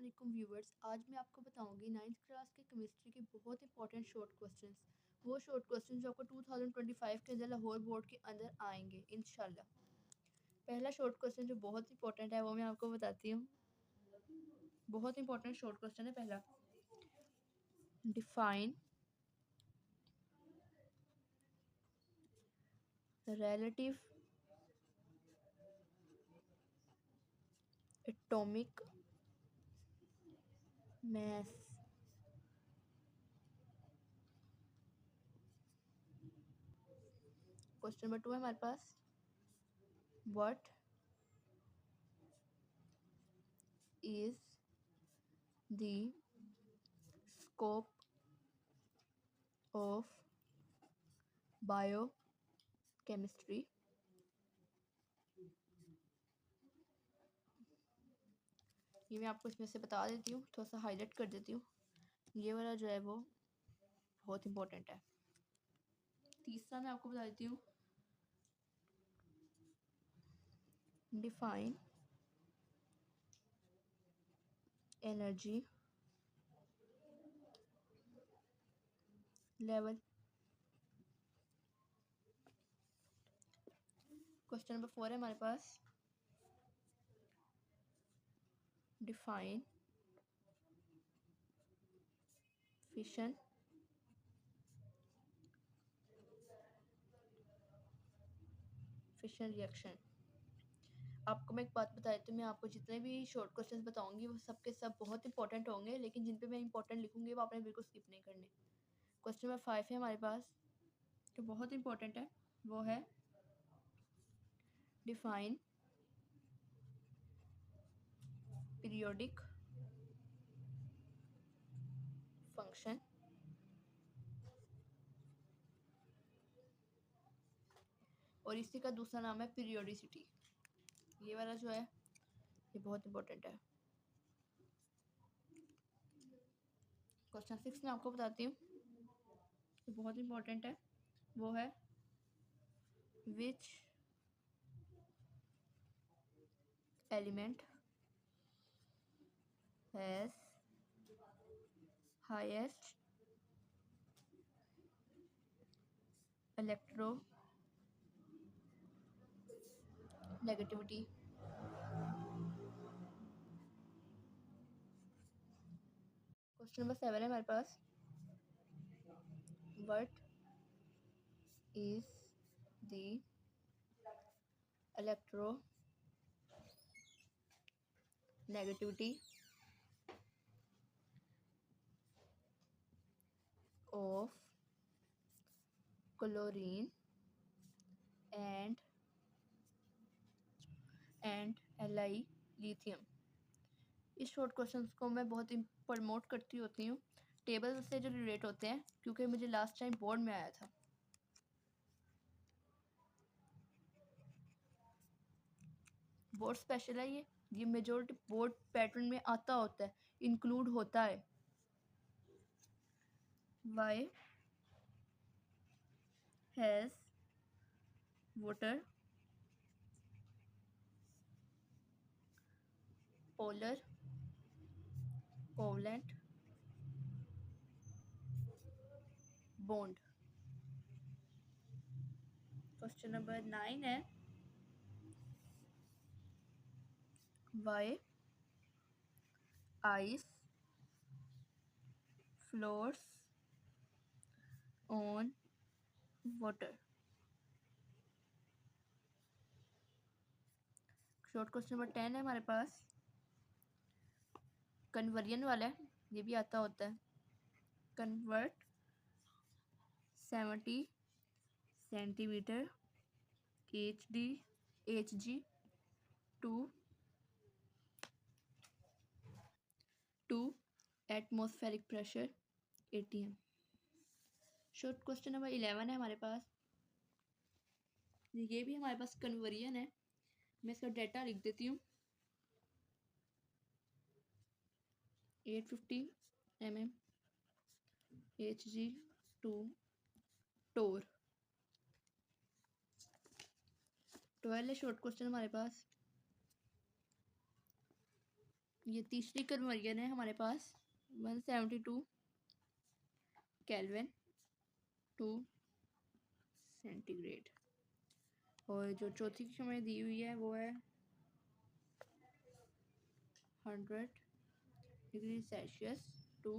वालेकुम व्यूवर्स। आज मैं आपको बताऊंगी 9th क्लास के केमिस्ट्री के बहुत इंपॉर्टेंट शॉर्ट क्वेश्चंस। वो शॉर्ट क्वेश्चंस जो आपको 2025 के अंदर लाहौर बोर्ड के अंदर आएंगे इंशाल्लाह। पहला शॉर्ट क्वेश्चन जो बहुत इंपॉर्टेंट है वो मैं आपको बताती हूँ। बहुत इंपॉर्टेंट शॉर्ट क्वेश्चन है पहला। Define relative atomic mass question number 2 है हमारे पास। What is the scope of biochemistry? ये मैं आपको इसमें से बता देती हूँ, थोड़ा सा हाईलाइट कर देती हूँ। ये वाला जो है वो बहुत इंपॉर्टेंट है। तीसरा मैं आपको बता देती हूँ। Define energy level. Question number 4 है हमारे पास। Define fission reaction. आपको मैं एक बात बता देती हूँ, मैं आपको जितने भी शॉर्ट क्वेश्चंस बताऊंगी वो सब के सब बहुत इंपॉर्टेंट होंगे, लेकिन जिन पे मैं इंपॉर्टेंट लिखूंगी वो आपने बिल्कुल स्किप नहीं करने। क्वेश्चन नंबर 5 है हमारे पास जो बहुत इंपॉर्टेंट है, वो है डिफाइन पीरियोडिक फंक्शन और इसी का दूसरा नाम है पीरियोडिसिटी। ये वाला जो है ये बहुत इंपॉर्टेंट है। क्वेश्चन 6 में आपको बताती हूँ, ये बहुत इंपॉर्टेंट है। वो है which element has highest electronegativity? Question number 7 है हमारे पास। What is the electronegativity of chlorine and एलाई लिथियम? इस शॉर्ट क्वेश्चंस को मैं बहुत प्रमोट करती होती हूँ टेबल से जो रिलेट होते हैं, क्योंकि मुझे लास्ट टाइम बोर्ड में आया था। बोर्ड स्पेशल है ये मेजोरिटी बोर्ड पैटर्न में आता होता है, इंक्लूड होता है। Why has water polar covalent bond? Question number 9 है। Why ice floats on water? Short question number 10 है हमारे पास। कन्वर्जन वाला है, ये भी आता होता है। Convert 70 centimeter Hg to atmospheric pressure ATM। Short question number 11 है हमारे पास। ये भी हमारे पास कन्वर्जन है, मैं इसका डाटा लिख देती हूँ। 850 mm Hg टू टोर। 12 है शॉर्ट क्वेश्चन हमारे पास। ये तीसरी कन्वर्जन है हमारे पास 172 केल्विन टू सेंटीग्रेड। और जो चौथी की हमें दी हुई है वो है 100 डिग्री सेल्सियस टू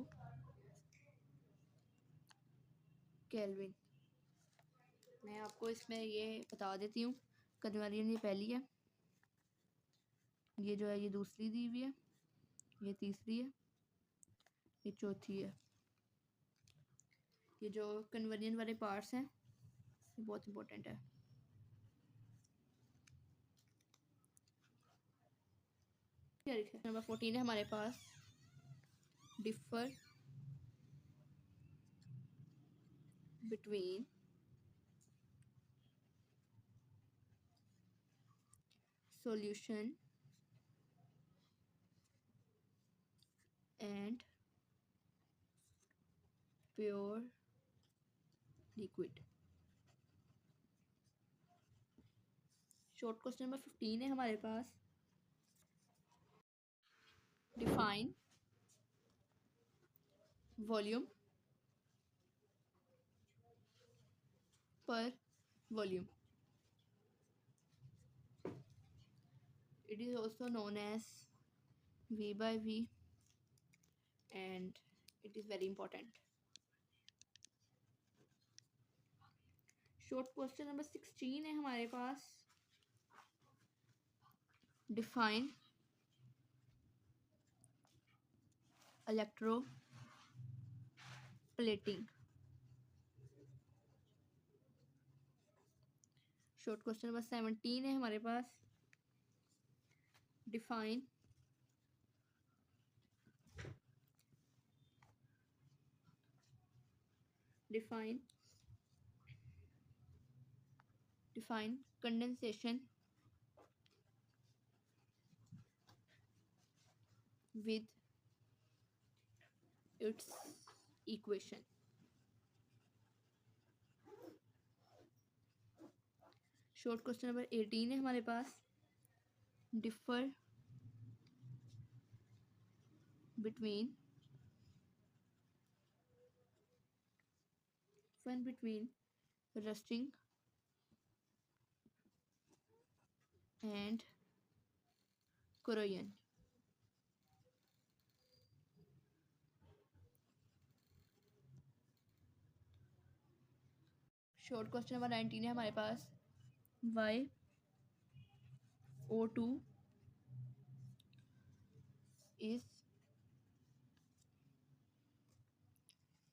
केल्विन। मैं आपको इसमें ये बता देती हूँ, कन्वर्जन ये पहली है, ये जो है ये दूसरी दी हुई है, ये तीसरी है, ये चौथी है। ये जो कन्वर्जन वाले पार्ट्स हैं ये बहुत इंपॉर्टेंट है। नंबर 14 है हमारे पास, differ between solution and pure liquid। Short question number 15 है हमारे पास, define volume per volume. It is also known as V by V and it is very important। Short question number 16 है हमारे पास, define electroplating. Short question number 17 है हमारे पास, define define define condensation with its equation। Short question number 18 है हमारे पास, differ between rusting and corrosion. Short question number 19 है हमारे पास, why O2 is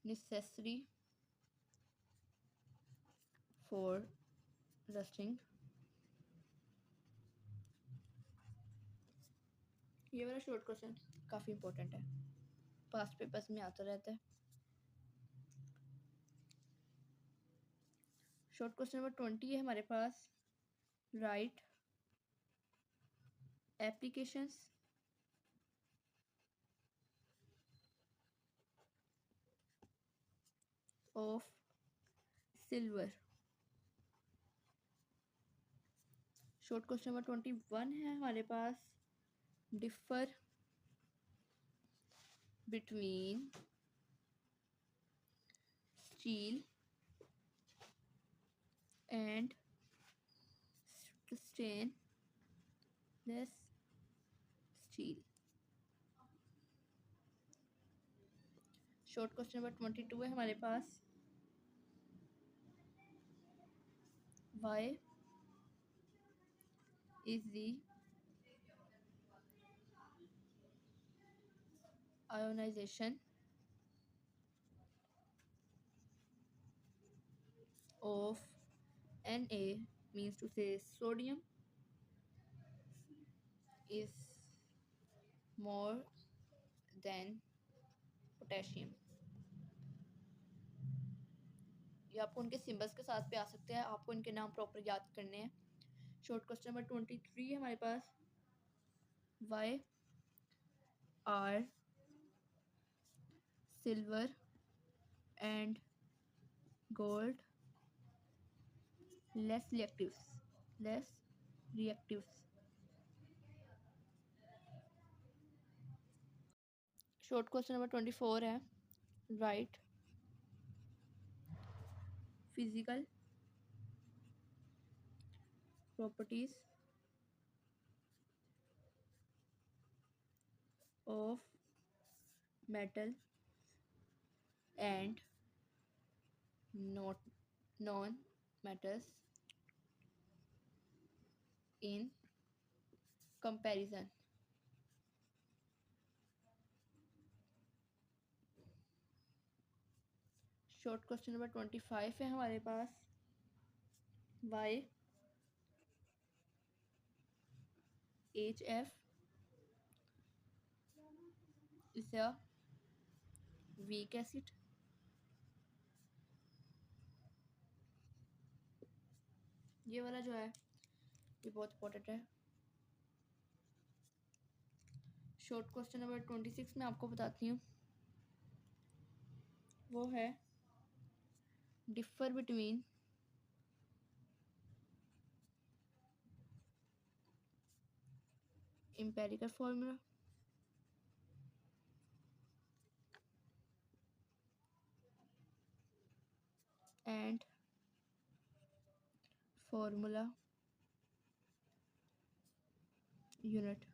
necessary for rusting। ये वाला शॉर्ट क्वेश्चन काफ़ी इंपॉर्टेंट है, पास्ट पेपर्स में आता रहता है। शॉर्ट क्वेश्चन नंबर 20 है हमारे पास, write applications of silver. Short question number 21 है हमारे पास, differ between steel and stainless steel. Short question number 22 है हमारे पास, why is the ionization of Na, means to say sodium, is more than potassium। ये आपको उनके सिंबल्स के साथ भी आ सकते हैं, आपको इनके नाम प्रॉपर याद करने हैं। शॉर्ट क्वेश्चन नंबर 23 है हमारे पास, why are silver and gold less reactives. Short question number 24 है, write physical properties of metal and not non metals in comparison. Short question number 25 है हमारे पास, why H F is a weak acid. ये वाला जो है ये बहुत इंपॉर्टेंट है। शॉर्ट क्वेश्चन नंबर 26 में आपको बताती हूँ, वो है differ between empirical formula and formula unit।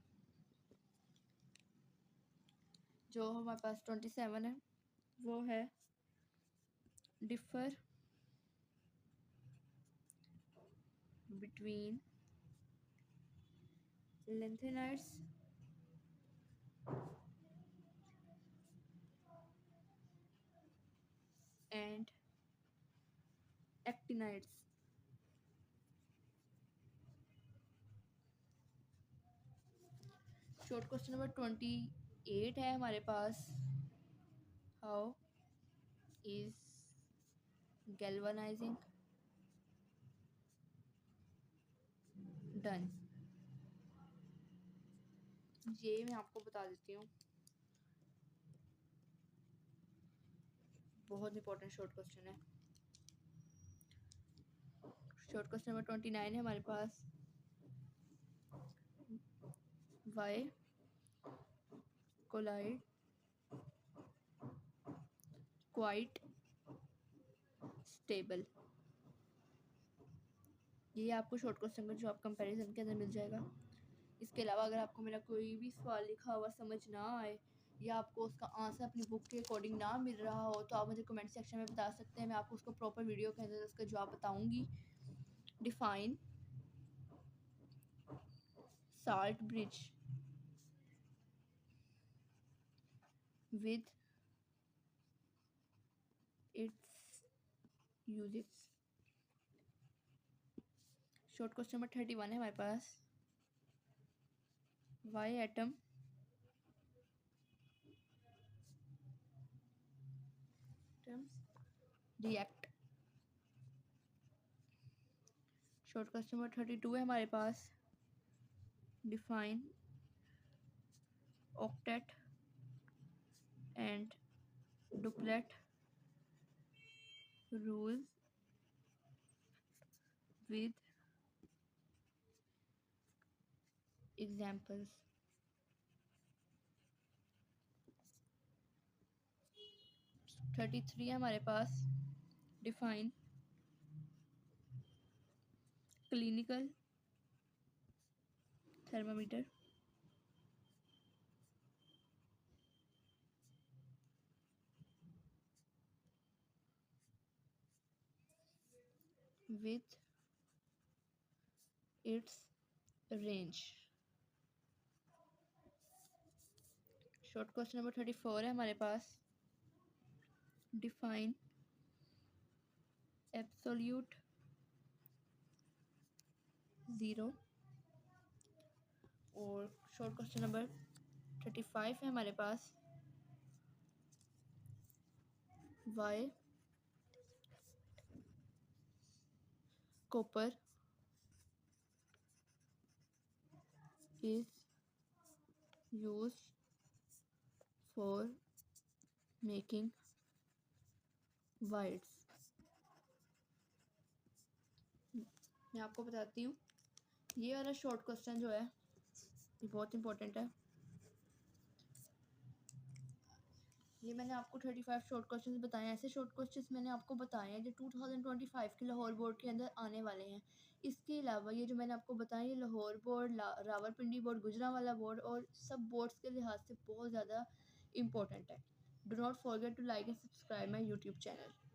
जो हमारे पास 27 है वो है differ between lengtheners and actinides। Short question number 28 है हमारे पास, हाउ इज गैल्वेनाइजिंग डन। ये मैं आपको बता देती हूँ, बहुत इंपॉर्टेंट शॉर्ट क्वेश्चन है। शॉर्ट क्वेश्चन नंबर 29 है हमारे पास, वाई कोलाइड क्वाइट स्टेबल। ये आपको शॉर्ट क्वेश्चन का जवाब कंपैरिजन के अंदर मिल जाएगा। इसके अलावा अगर आपको मेरा कोई भी सवाल लिखा हुआ समझ ना आए या आपको उसका आंसर अपनी बुक के अकॉर्डिंग ना मिल रहा हो तो आप मुझे कमेंट सेक्शन में बता सकते हैं, मैं आपको उसको प्रॉपर वीडियो के अंदर उसका जवाब बताऊंगी। Define salt bridge with its uses. Short question number 31 है हमारे पास, why atom react. Short question number 32 है हमारे पास, define octet and duplet rule with examples। 33 है हमारे पास, define clinical thermometer with its range। Short question number 34 है हमारे पास, डिफाइन एब्सोल्यूट ज़ीरो। और शॉर्ट क्वेश्चन नंबर 35 है हमारे पास, why copper is used for making wires। मैं आपको बताती हूँ, ये वाला शॉर्ट क्वेश्चन जो है ये बहुत इंपॉर्टेंट है। ये मैंने आपको 35 शॉर्ट क्वेश्चंस बताए हैं। ऐसे शॉर्ट क्वेश्चंस मैंने आपको बताए हैं जो 2025 के लाहौर बोर्ड के अंदर आने वाले हैं। इसके अलावा ये जो मैंने आपको बताया, ये Lahore board, Rawalpindi board, Gujranwala board और सब बोर्ड्स के लिहाज से बहुत ज़्यादा इंपॉर्टेंट है। Do not forget to like and subscribe my YouTube channel.